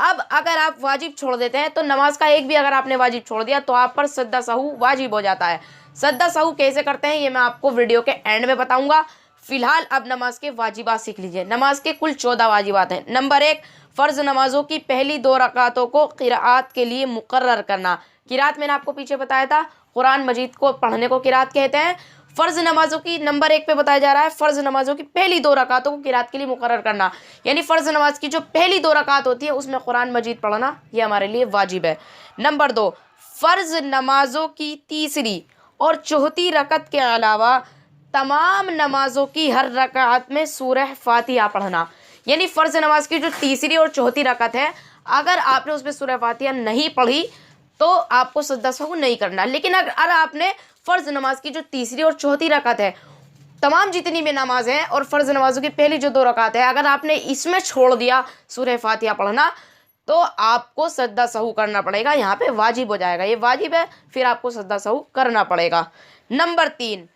اب اگر آپ واجب چھوڑ دیتے ہیں تو نماز کا ایک بھی اگر آپ نے واجب چھوڑ دیا تو آپ پر سجدہ سہو واجب ہو جاتا ہے. سجدہ سہو کیسے کرتے ہیں یہ میں آپ کو ویڈیو کے اینڈ میں بتاؤں گا. فی الحال اب نماز کے واجبات سیکھ لیجئے. نماز کے کل 14 واجبات ہیں. نمبر 1، فرض نمازوں کی پہلی 2 رکعتوں کو قراءت کے لیے مقرر کرنا. قراءت میں نے آپ کو پیچھے بتایا تھا قرآن مجید کو پڑھنے کو قراءت کہتے ہیں. فرض نمازوں کی نمبر 1 پہ بتایا جا رہا ہے فرض نمازوں کی پہلی 2 رکعتوں کو قراءت کے لیے مقرر کرنا. یعنی فرض نماز کی جو پہلی 2 رکعت ہوتی ہے اس میں قرآن مجید پڑھنا یہ ہمارے لیے واجب ہے. نمبر 2، فرض نمازوں کی تیسری اور چوتھی رکعت کے علاوہ تمام نمازوں کی ہر رکعت میں سورہ فاتحہ پڑھنا. یعنی فرض نماز کی جو تیسری اور چوتھی رکعت ہے اگر آپ نے اس میں سورہ فاتحہ نہیں پڑھی تو آپ کو سجدہ سہو نہیں کرنا. لیکن اگر آپ نے فرض نماز کی جو تیسری اور چوتھی رکعت ہے تمام جتنی بھی نماز ہیں اور فرض نمازوں کی پہلی جو 2 رکعت ہے اگر آپ نے اس میں چھوڑ دیا سورہ فاتحہ پڑھنا تو آپ کو سجدہ سہو کرنا پڑے گا. یہاں پہ واجب ہو جائے گا. یہ واجب ہے پھر آپ کو سجدہ سہو کرنا پڑے گا. نمبر 3،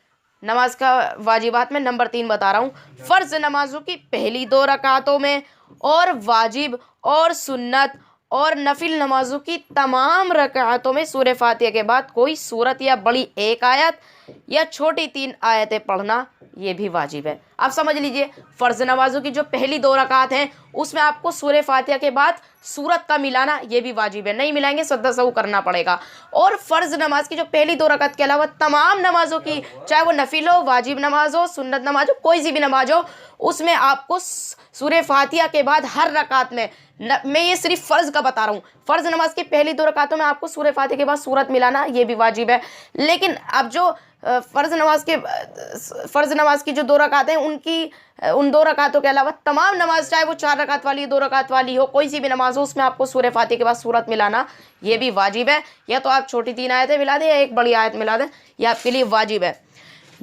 نماز کا واجبات میں نمبر 3 بتا رہا ہوں. فرض نمازوں کی پہلی 2 رکعتوں میں اور واجب اور سنت اور نفل نمازوں کی تمام رکعتوں میں سورہ فاتحہ کے بعد کوئی سورت یا بڑی 1 آیت یا چھوٹی 3 آیتیں پڑھنا یہ بھی واجب ہے. آپ سمجھ لیجئے فرض نمازوں کی جو پہلی 2 رکعت ہیں اس میں آپ کو سورہ فاتحہ کے بعد سورت کا ملانا یہ بھی واجب ہے. نہیں ملائیں گے سجدہ سہو کرنا پڑے گا. اور فرض نماز کی جو پہلی 2 رکعت کے علاوہ تمام نمازوں کی چاہے وہ نفل ہو واجب نماز ہو سنت نماز ہو کوئی سی بھی نماز ہو اس میں آپ کو سورہ فاتحہ کے بعد ہر رکعت میں یہ صرف فرض کا بتا رہا ہوں. فرض نماز کی پہلی 2 رکعتوں میں آپ کو سورہ فاتحہ کے بعد سورت ملانا یہ بھی واجب ہے. لیکن اب جو فرض نماز کی جو 2 رکعت ہیں ان 2 رکعتوں کے علاوہ تمام نماز چاہے وہ 4 رکعت والی 2 رکعت والی ہو کوئی سی بھی نماز ہو اس میں آپ کو سورہ فاتحہ کے بعد سورت ملانا یہ بھی واجب ہے. یا تو آپ چھوٹی 3 آیتیں ملا دیں یا ایک بڑی آیت ملا دیں یہ آپ کے لیے واجب ہے.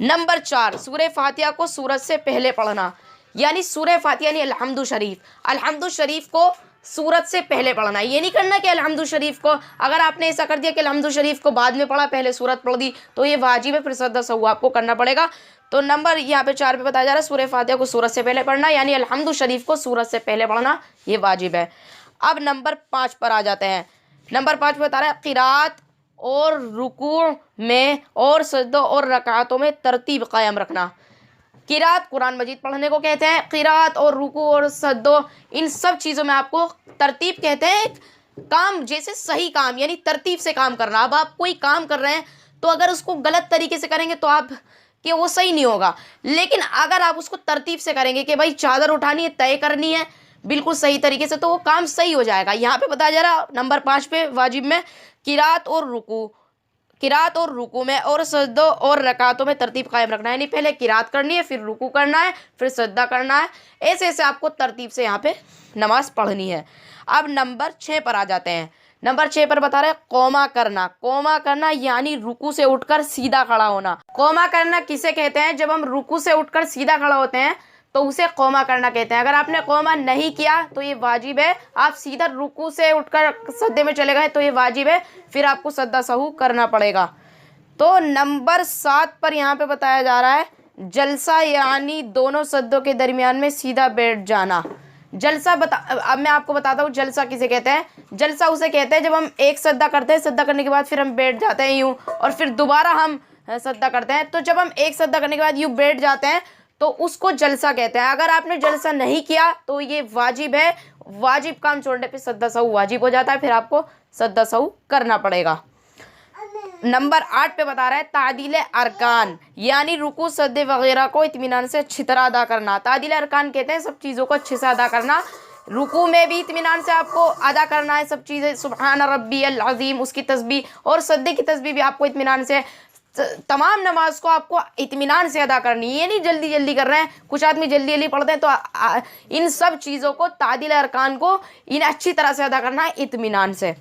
نمبر 4، سورہ فاتحہ کو سورت سے پہلے پڑھنا. یعنی سورہ فاتحہ یعنی الحمد شریف کو سورت سے پہلے پڑھنا. یہ نہیں کرنا کہ الحمد شریف کو اگر آپ نے ایسا کر دیا کہ الحمد شریف کو بعد میں پڑھا پہلے سورت پڑھ دی تو یہ واجب ہے پھر سجدہ سہو آپ کو کرنا پڑے گا. تو نمبر یہاں پہ 4 پہ بتایا جا رہا ہے سورہ فاتحہ کو سورت سے پہلے پڑھنا یعنی الحمد شریف کو سورت سے پہلے پڑھنا یہ واجب ہے. اب نمبر 5 پر آ جاتے ہیں. نمبر 5 پہ بتا رہا ہے قرات اور رکوع میں اور سجدوں اور رکعتوں میں ترتیب قائم رکھنا. قرات قرآن مجید پڑھنے کو کہتے ہیں. قرات اور رکوع اور سجدوں ان سب چیزوں میں آپ کو ترتیب کہتے ہیں. کام جیسے صحیح کام یعنی ترتیب سے کام کرنا. اب آپ کوئی کام کر رہے ہیں تو اگر اس کو غلط طریقے سے کریں گے تو آپ کہ وہ صحیح نہیں ہوگا. لیکن اگر آپ اس کو ترتیب سے کریں گے کہ بھائی چادر اٹھانی ہے طے کرنی ہے بالکل صحیح طریقے سے تو وہ کام صحیح ہو جائے گا. یہاں پہ بتایا جا رہا نمبر 5 پہ واجب میں قرات اور رکوع میں اور سجدوں اور رکعتوں میں ترتیب قائم رکھنا ہے. یعنی پہلے قرات کرنی ہے پھر رکوع کرنا ہے پھر سجدہ کرنا ہے. ایسے ایسے آپ کو ترتیب سے یہاں پہ نماز پڑھنی ہے. اب نمبر 6 پر آ جاتے ہیں. نمبر 6 پر بتا رہے ہیں قوما کرنا یعنی رکوع سے اٹھ کر سیدھا کھڑا ہونا. قوما کرنا کسے کہتے ہیں؟ جب ہم رکوع سے اٹھ کر سیدھا کھڑا ہوتے ہیں تو اسے قوما کرنا کہتے ہیں. اگر آپ نے قوما نہیں کیا تو یہ واجب ہے. آپ سیدھا رکوع سے اٹھ کر سجدے میں چلے گئے تو یہ واجب ہے پھر آپ کو سجدہ سہو کرنا پڑے گا. تو نمبر 7 پر یہاں پہ بتایا جا رہا ہے جلسہ یعنی دونوں سجدوں کے درمیان میں سیدھا بیٹھ جانا. اب میں آپ کو بتاتا ہوں جلسہ کسے کہتے ہیں. جلسہ اسے کہتے ہیں جب ہم ایک سجدہ کرتے ہیں سجدہ کرنے کے بعد پھر ہم بیٹھ جاتے ہیں یوں اور پھر دوبارہ ہم سجدہ کرتے ہیں. تو جب ہم ایک سجدہ کرنے کے بعد یوں بیٹھ جاتے ہیں تو اس کو جلسہ کہتے ہیں. اگر آپ نے جلسہ نہیں کیا تو یہ واجب ہے. واجب کام چھوڑنے پہ سجدہ سہو واجب ہو جاتا ہے پھر آپ کو سجدہ سہو کرنا پڑے گا. نمبر 8 پہ بتا رہا ہے تعدیل ارکان یعنی رکوع سجدے وغیرہ کو اطمینان سے اچھی طرح ادا کرنا. تعدیل ارکان کہتے ہیں سب چیزوں کو اچھے سے ادا کرنا. رکوع میں بھی اطمینان سے آپ کو ادا کرنا ہے سب چیزیں سبحان ربی العظیم اس کی تسبیح اور سجدے کی تسبیح بھی آپ کو اطمینان سے. تمام نماز کو آپ کو اطمینان سے ادا کرنی ہے. یہ نہیں جلدی جلدی کر رہے ہیں. کچھ آدمی جلدی جلدی پڑھتے ہیں تو ان سب چیزوں کو تعدیل ارکان کو انہیں اچھی طرح سے ادا کرنا ہے اطمینان سے.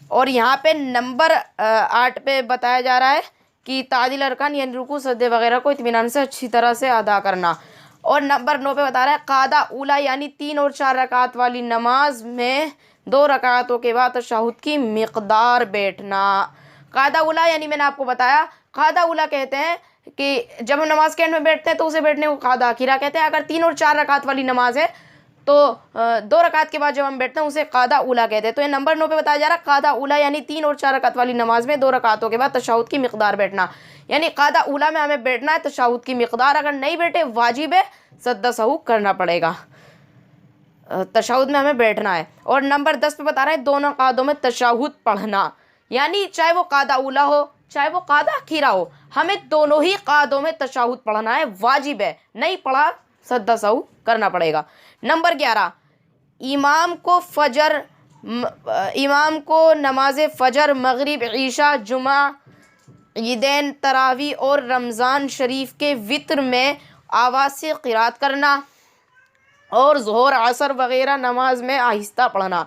اور یہاں پہ نمبر 8 پہ بتایا جا رہا ہے کہ تعدیل ارکان یعنی رکوع سجدے وغیرہ کو اطمینان سے اچھی طرح سے ادا کرنا. اور نمبر 9 پہ بتا رہا ہے قاعدہ اولا یعنی 3 اور 4 رکعت والی نماز میں 2 رکعتوں کے بعد تشہد کی مقدار بیٹھنا. قاعدہ اولا یعنی میں نے آپ کو بتایا قاعدہ اولا کہتے ہیں کہ جب ہم نماز کے اینڈ میں بیٹھتے ہیں تو اسے بیٹھنے کو قاعدہ اخیرہ کہتے ہیں. اگر 3 اور 4 رکعت والی نماز ہے تو 2 رکعت کے بعد جب ہم بیٹھتے ہیں اسے قاعدہ اولا کہتے ہیں. تو یہ نمبر 9 پہ بتایا جا رہا ہے قاعدہ اولا یعنی 3 اور 4 رکعت والی نماز میں 2 رکعتوں کے بعد تشہد کی مقدار بیٹھنا. یعنی قاعدہ اولا میں ہمیں بیٹھنا ہے, تشہد کی مقدار اگر نہیں بیٹھے واجب ہے سجدہ سہو کرنا پڑے گا. تشہد میں ہمیں بیٹھنا ہے. اور نمبر 10 پہ بتا رہے ہیں دونوں قعدوں میں تشہد پڑھنا, یعنی چاہے وہ قعدہ اولا ہو چاہے وہ قعدہ اخیرہ ہو, ہمیں دونوں ہی قعدوں میں تشہد پڑھنا ہے, واجب ہے, نہیں پڑھا سجدہ سہو کرنا پڑے گا. نمبر 11 امام کو نماز فجر, مغرب, عشاء, جمعہ, عیدین, تراویح اور رمضان شریف کے وتر میں آواز سے قرات کرنا اور ظہر, عصر وغیرہ نماز میں آہستہ پڑھنا.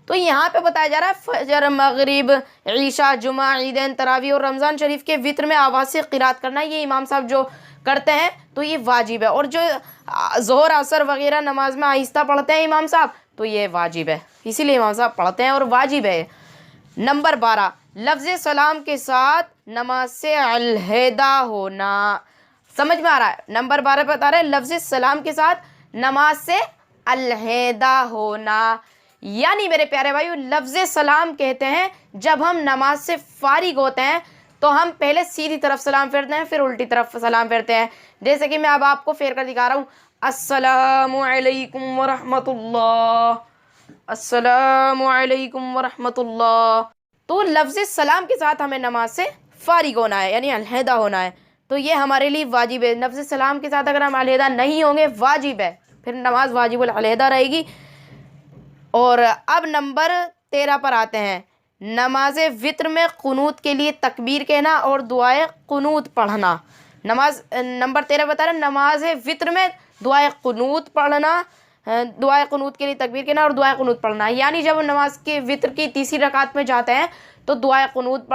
تو یہاں پہ بتایا جا رہا ہے فجر, مغرب, عشاء, جمعہ, عیدین, تراویح اور رمضان شریف کے وتر میں آواز سے قرات کرنا, یہ امام صاحب جو کرتے ہیں تو یہ واجب ہے. اور جو ظہر, عصر وغیرہ نماز میں آہستہ پڑھتے ہیں امام صاحب تو یہ واجب ہے, اسی لیے امام صاحب پڑھتے ہیں اور واجب ہے. نمبر 12 لفظ سلام کے ساتھ نماز سے علیحدہ ہونا. سمجھ میں آ رہا ہے؟ نمبر 12 پہ بتا رہے ہیں لفظ سلام کے ساتھ نماز سے علیحدہ ہونا, یعنی میرے پیارے بھائیو لفظ سلام کہتے ہیں جب ہم نماز سے فارغ ہوتے ہیں تو ہم پہلے سیدھی طرف سلام پھیرتے ہیں پھر الٹی طرف سلام پھیرتے ہیں. جیسے کہ میں اب آپ کو پھیر کر دکھا رہا ہوں, السلام علیکم ورحمۃ اللہ, السلام علیکم ورحمۃ اللہ. تو لفظ سلام کے ساتھ ہمیں نماز سے فارغ ہونا ہے یعنی علیحدہ ہونا ہے, تو یہ ہمارے لیے واجب ہے. لفظ سلام کے ساتھ اگر ہم علیحدہ نہیں ہوں گے واجب ہے, پھر نماز واجب العلیحدہ رہے گی. اور اب نمبر 13 پر آتے ہیں, نماز وتر میں قنوت کے لیے تکبیر کہنا اور دعائے قنوت پڑھنا. نمبر 13 بتا رہے ہیں نماز وتر میں دعائے قنوت پڑھنا, دعائے قنوت کے لیے تکبیر کہنا اور دعائے قنوت پڑھنا. یعنی جب نماز کے وتر کی تیسری رکعت میں جاتے ہیں تو دعائے قنوت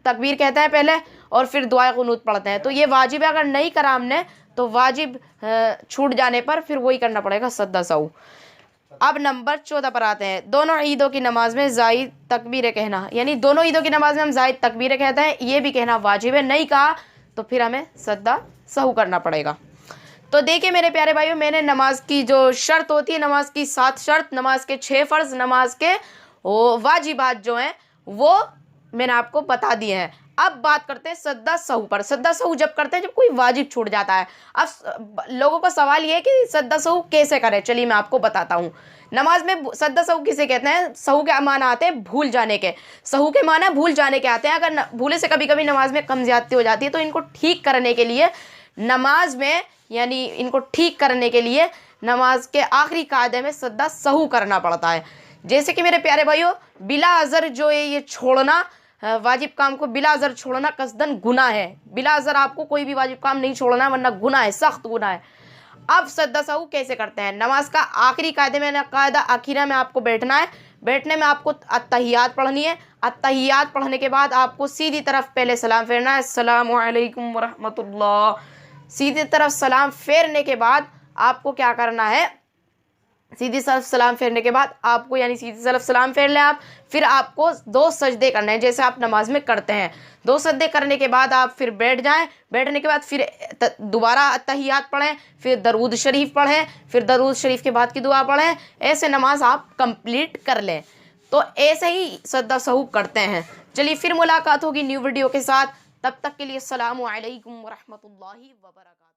تکبیر کہتے ہیں پہلے اور پھر دعائے قنوت پڑھتے ہیں. تو یہ واجب ہے, اگر نہیں کرا ہم نے تو واجب چھوٹ جانے پر پھر وہی کرنا پڑے گا سجدہ سہو. اب نمبر 14 پر آتے ہیں, دونوں عیدوں کی نماز میں زائد تکبیریں کہنا, یعنی دونوں عیدوں کی نماز میں ہم زائد تکبیریں کہتے ہیں, یہ بھی کہنا واجب ہے. نہیں کہا تو پھر ہمیں سجدہ سہو کرنا پڑے گا. تو دیکھیں میرے پیارے بھائیوں, میں نے نماز کی جو شرط ہوتی ہے, نماز کی 7 شرط, نماز کے 6 فرض, نماز کے واجبات جو ہیں وہ میں نے آپ کو بتا دیے ہیں. اب بات کرتے ہیں سجدہ سہو پر. سجدہ سہو جب کرتے ہیں جب کوئی واجب چھوٹ جاتا ہے. اب لوگوں کا سوال یہ ہے کہ سجدہ سہو کیسے کریں, چلیے میں آپ کو بتاتا ہوں. نماز میں سجدہ سہو کسے کہتے ہیں؟ سہو کے معنی آتے ہیں بھول جانے کے, سہو کے معنی بھول جانے کے آتے ہیں. اگر بھولے سے کبھی کبھی نماز میں کم زیادتی ہو جاتی ہے تو ان کو ٹھیک کرنے کے لیے نماز میں, یعنی ان کو ٹھیک کرنے کے لیے نماز کے آخری قاعدے میں سجدہ سہو کرنا پڑتا ہے. جیسے کہ میرے پیارے بھائیو بلا عذر جو ہے یہ چھوڑنا, واجب کام کو بلا عذر چھوڑنا قصدن گناہ ہے. بلا عذر آپ کو کوئی بھی واجب کام نہیں چھوڑنا ہے ورنہ گناہ ہے, سخت گناہ ہے. اب سجدہ سہو کیسے کرتے ہیں؟ نماز کا آخری قاعدے میں قاعدہ اخیرہ میں آپ کو بیٹھنا ہے. بیٹھنے میں آپ کو التحیات پڑھنی ہے. التحیات پڑھنے کے بعد آپ کو سیدھی طرف پہلے سلام پھیرنا ہے, السلام علیکم ورحمۃ اللہ. سیدھی طرف سلام پھیرنے کے بعد آپ کو کیا کرنا ہے؟ سیدھی طرف سلام پھیرنے کے بعد آپ کو, یعنی سیدھی طرف سلام پھیر لیں آپ, پھر آپ کو 2 سجدے کرنے ہیں جیسے آپ نماز میں کرتے ہیں. 2 سجدے کرنے کے بعد آپ پھر بیٹھ جائیں. بیٹھنے کے بعد پھر دوبارہ التحیات پڑھیں, پھر درود شریف پڑھیں, پھر درود شریف کے بعد کی دعا پڑھیں. ایسے نماز آپ کمپلیٹ کر لیں. تو ایسے ہی سجدہ سہو کرتے ہیں. چلیے پھر ملاقات ہوگی نیو ویڈیو کے ساتھ, تب تک کے لیے السلام علیکم ورحمۃ اللہ وبرکاتہ.